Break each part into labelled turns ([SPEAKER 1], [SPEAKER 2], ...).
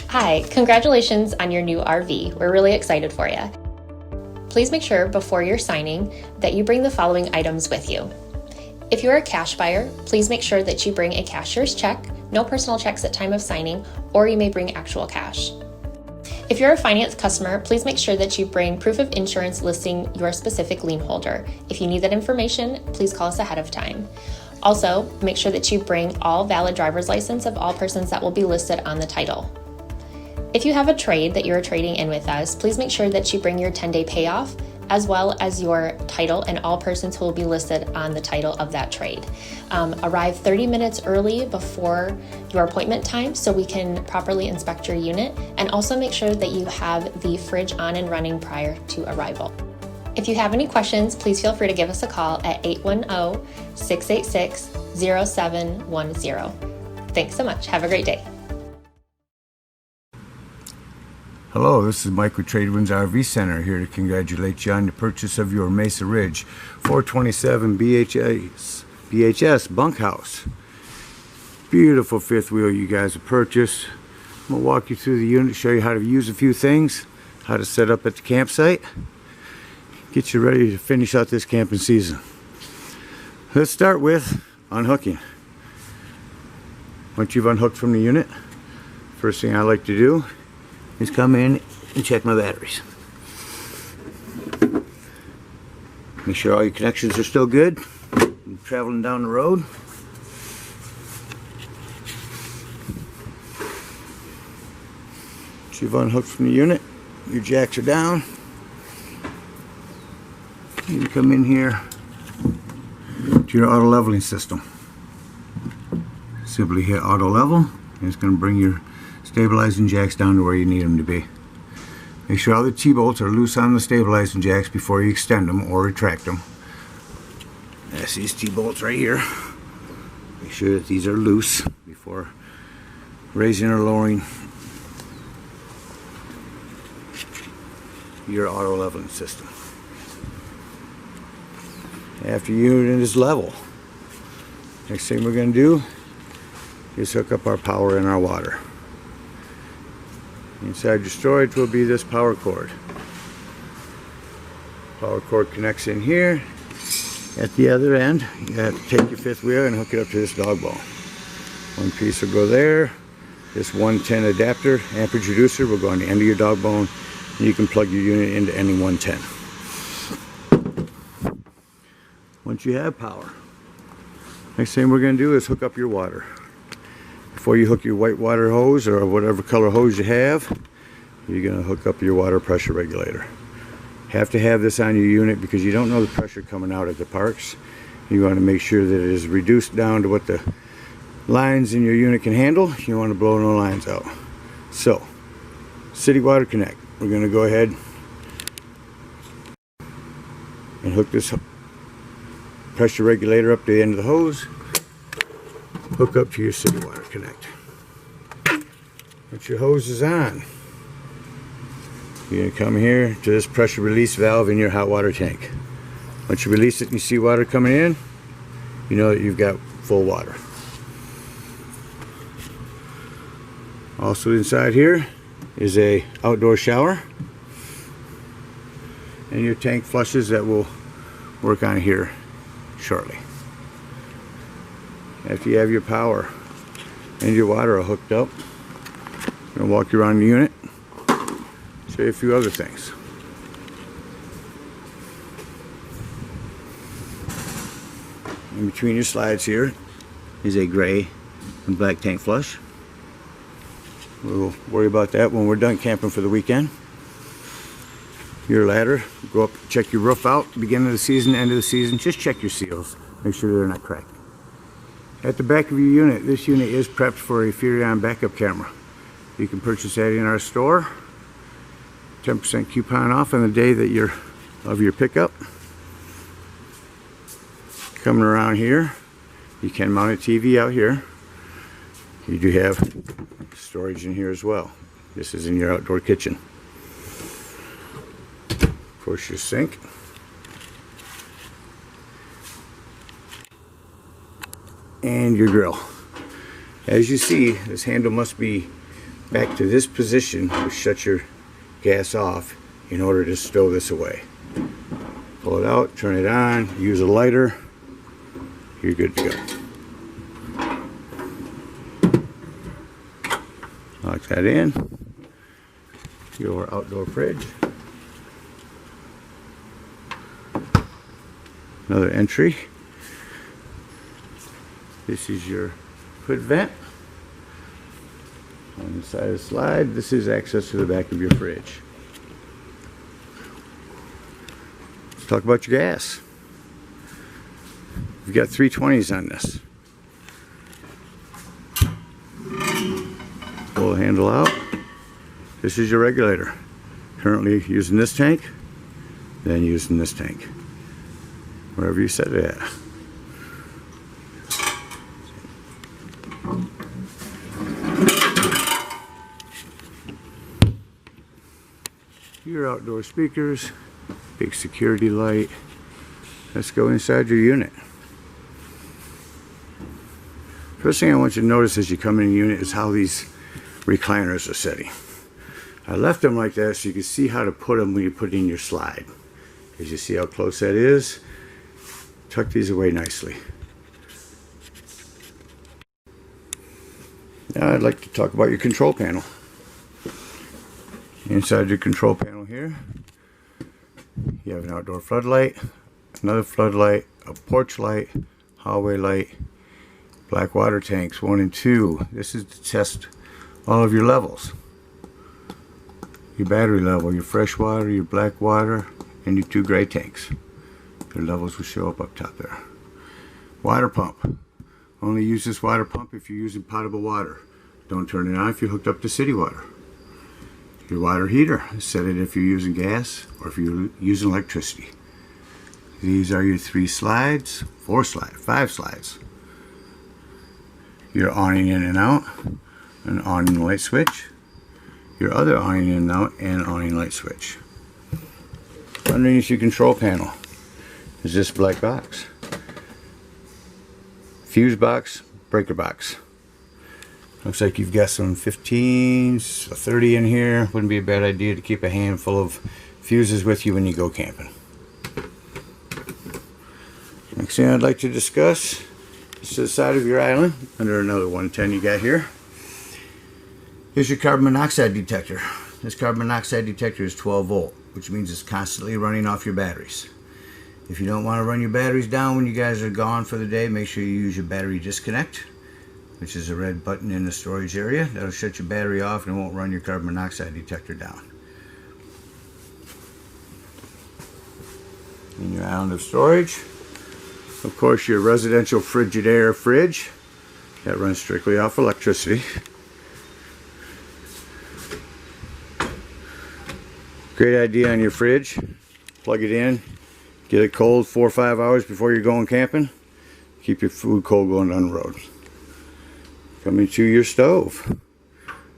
[SPEAKER 1] Hi, congratulations on your new RV. We're really excited for you. Please make sure before you're signing that you bring the following items with you. If you're a cash buyer, please make sure that you bring a cashier's check, no personal checks at time of signing, or you may bring actual cash. If you're a finance customer, please make sure that you bring proof of insurance listing your specific lien holder. If you need that information, please call us ahead of time. Also, make sure that you bring all valid driver's license of all persons that will be listed on the title. If you have a trade that you're trading in with us, please make sure that you bring your 10-day payoff as well as your title and all persons who will be listed on the title of that trade. Arrive 30 minutes early before your appointment time so we can properly inspect your unit, and also make sure that you have the fridge on and running prior to arrival. If you have any questions, please feel free to give us a call at 810-686-0710. Thanks so much. Have a great day.
[SPEAKER 2] Hello, this is Mike with TradeWinds RV Center, here to congratulate you on the purchase of your Mesa Ridge 427 BHS bunkhouse. Beautiful fifth wheel you guys have purchased. I'm going to walk you through the unit, show you how to use a few things, how to set up at the campsite, get you ready to finish out this camping season. Let's start with unhooking. Once you've unhooked from the unit, first thing I like to do is come in and check my batteries. Make sure all your connections are still good. I'm traveling down the road. Once you've unhooked from the unit, your jacks are down. You come in here to your auto leveling system. Simply hit auto level, and it's going to bring your stabilizing jacks down to where you need them to be. Make sure all the T-bolts are loose on the stabilizing jacks before you extend them or retract them. That's these T-bolts right here. Make sure that these are loose before raising or lowering your auto leveling system. After your unit is level, next thing we're going to do is hook up our power and our water. Inside your storage will be this power cord. Power cord connects in here. At the other end, you have to take your fifth wheel and hook it up to this dog bone. One piece will go there. This 110 adapter, amperage reducer, will go on the end of your dog bone, and you can plug your unit into any 110. Once you have power, next thing we're going to do is hook up your water. Before you hook your white water hose or whatever color hose you have, you're going to hook up your water pressure regulator. Have to have this on your unit because you don't know the pressure coming out at the parks. You want to make sure that it is reduced down to what the lines in your unit can handle. You want to blow no lines out. So, City Water Connect. We're going to go ahead and hook this pressure regulator up to the end of the hose. Hook up to your City Water Connect. Once your hose is on, you're going to come here to this pressure release valve in your hot water tank. Once you release it and you see water coming in, you know that you've got full water. Also inside here is a outdoor shower, and your tank flushes that will work on here shortly. After you have your power and your water hooked up, I'm going to walk you around the unit, show you a few other things. In between your slides here is a gray and black tank flush. We'll worry about that when we're done camping for the weekend. Your ladder, go up, check your roof out, beginning of the season, end of the season. Just check your seals, make sure they're not cracked. At the back of your unit, this unit is prepped for a Furion backup camera. You can purchase that in our store. 10% coupon off on the day that of your pickup. Coming around here, you can mount a TV out here. You do have storage in here as well. This is in your outdoor kitchen. Of course, your sink. And your grill. As you see, this handle must be back to this position, which shuts your gas off, in order to stow this away. Pull it out, turn it on, use a lighter, you're good to go. Lock that in. Your outdoor fridge. Another entry. This is your hood vent. On the side of the slide, this is access to the back of your fridge. Let's talk about your gas. You've got 320s on this. Pull the handle out. This is your regulator. Currently using this tank, then using this tank. Wherever you set it at. Your outdoor speakers, big security light. Let's go inside your unit. First thing I want you to notice as you come in the unit is how these recliners are sitting. I left them like that so you can see how to put them when you put in your slide. As you see how close that is, tuck these away nicely. Now I'd like to talk about your control panel. Inside your control panel here, you have an outdoor floodlight, another floodlight, a porch light, hallway light, black water tanks 1 and 2. This is to test all of your levels. Your battery level, your fresh water, your black water, and your 2 gray tanks. Your levels will show up top there. Water pump. Only use this water pump if you're using potable water. Don't turn it on if you're hooked up to city water. Your water heater. Set it if you're using gas or if you're using electricity. These are your 3 slides, 4 slides, 5 slides. Your awning in and out, an awning light switch. Your other awning in and out, and awning light switch. Underneath your control panel is this black box. Fuse box, breaker box. Looks like you've got some 15s, a 30 in here. Wouldn't be a bad idea to keep a handful of fuses with you when you go camping. Next thing I'd like to discuss is to the side of your island, under another 110 you got here. Here's your carbon monoxide detector. This carbon monoxide detector is 12 volt, which means it's constantly running off your batteries. If you don't want to run your batteries down when you guys are gone for the day, make sure you use your battery disconnect, which is a red button in the storage area. That'll shut your battery off and it won't run your carbon monoxide detector down. In your island of storage, of course, your residential Frigidaire fridge. That runs strictly off electricity. Great idea on your fridge. Plug it in, get it cold 4 or 5 hours before you're going camping. Keep your food cold going down the road. Coming to your stove.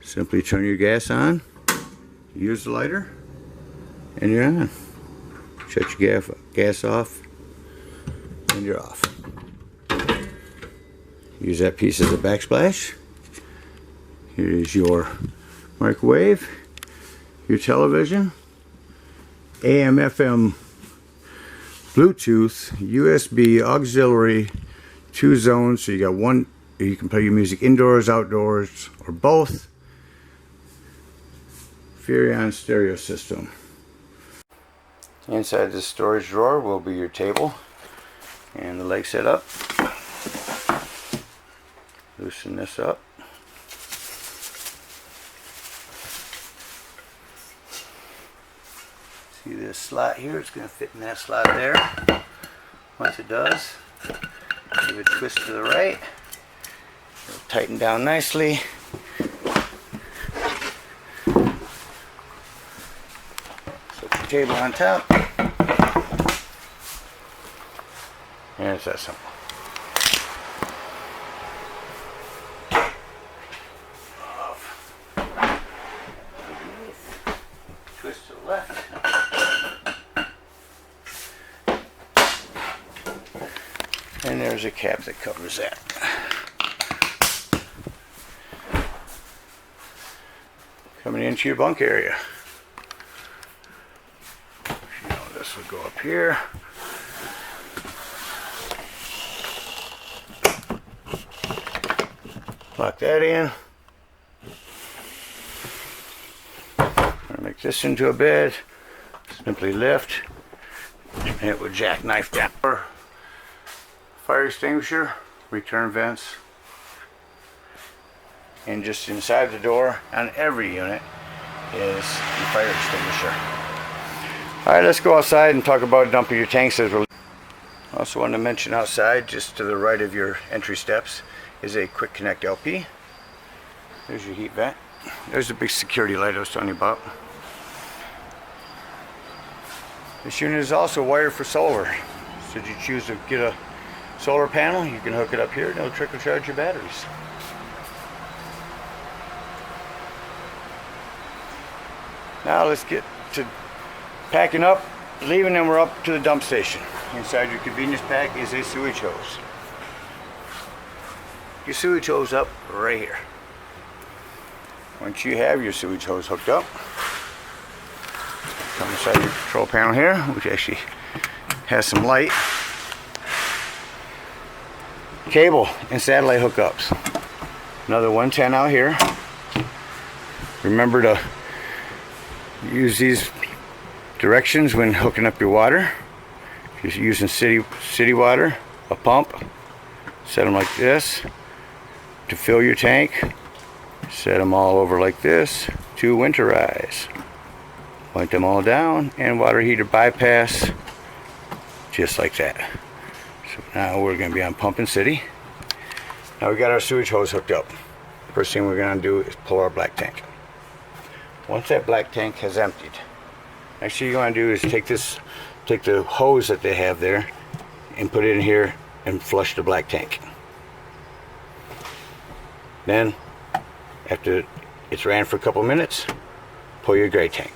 [SPEAKER 2] Simply turn your gas on, use the lighter, and you're on. Shut your gas off, and you're off. Use that piece as a backsplash. Here is your microwave, your television, AM, FM, Bluetooth, USB, auxiliary, 2 zones. So you got one, you can play your music indoors, outdoors, or both. Furion stereo system. Inside this storage drawer will be your table and the leg set up. Loosen this up. See this slot here? It's going to fit in that slot there. Once it does, give it a twist to the right. It'll tighten down nicely. Set the table on top. And it's that simple. Twist to the left. And there's a cap that covers that. coming into your bunk area. This will go up here. Lock that in. I'll make this into a bed. Simply lift, and it would jackknife down. Fire extinguisher, return vents, and just inside the door on every unit is the fire extinguisher. Alright, let's go outside and talk about dumping your tanks. I also want to mention outside, just to the right of your entry steps, is a quick connect LP. There's your heat vent. There's the big security light I was telling you about. This unit is also wired for solar. Should you choose to get a solar panel, you can hook it up here and it'll trickle charge your batteries. Now let's get to packing up, leaving, and we're up to the dump station. Inside your convenience pack is a sewage hose. Your sewage hose up right here. Once you have your sewage hose hooked up, come inside your control panel here, which actually has some light, cable and satellite hookups. Another 110 out here. Remember to use these directions when hooking up your water. If you're using city water, a pump, set them like this to fill your tank. Set them all over like this to winterize. Point them all down and water heater bypass, just like that. So now we're going to be on pumping city. Now we got our sewage hose hooked up. First thing we're going to do is pull our black tank. Once that black tank has emptied, next thing you're going to do is take the hose that they have there and put it in here and flush the black tank. Then, after it's ran for a couple minutes, pull your gray tank.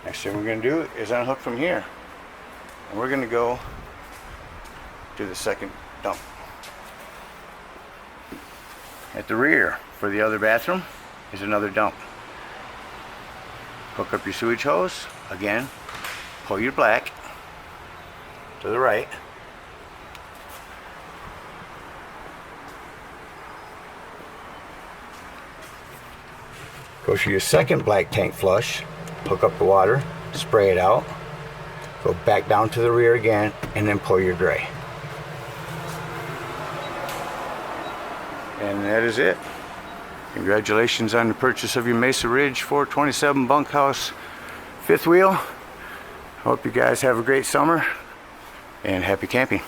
[SPEAKER 2] Next thing we're going to do is unhook from here. And we're going to go to the second dump. At the rear, for the other bathroom, is another dump. Hook up your sewage hose. Again, pull your black to the right. Go to your second black tank flush, hook up the water, spray it out, go back down to the rear again, and then pull your gray. And that is it. Congratulations on the purchase of your Mesa Ridge 427 bunkhouse fifth wheel. Hope you guys have a great summer and happy camping.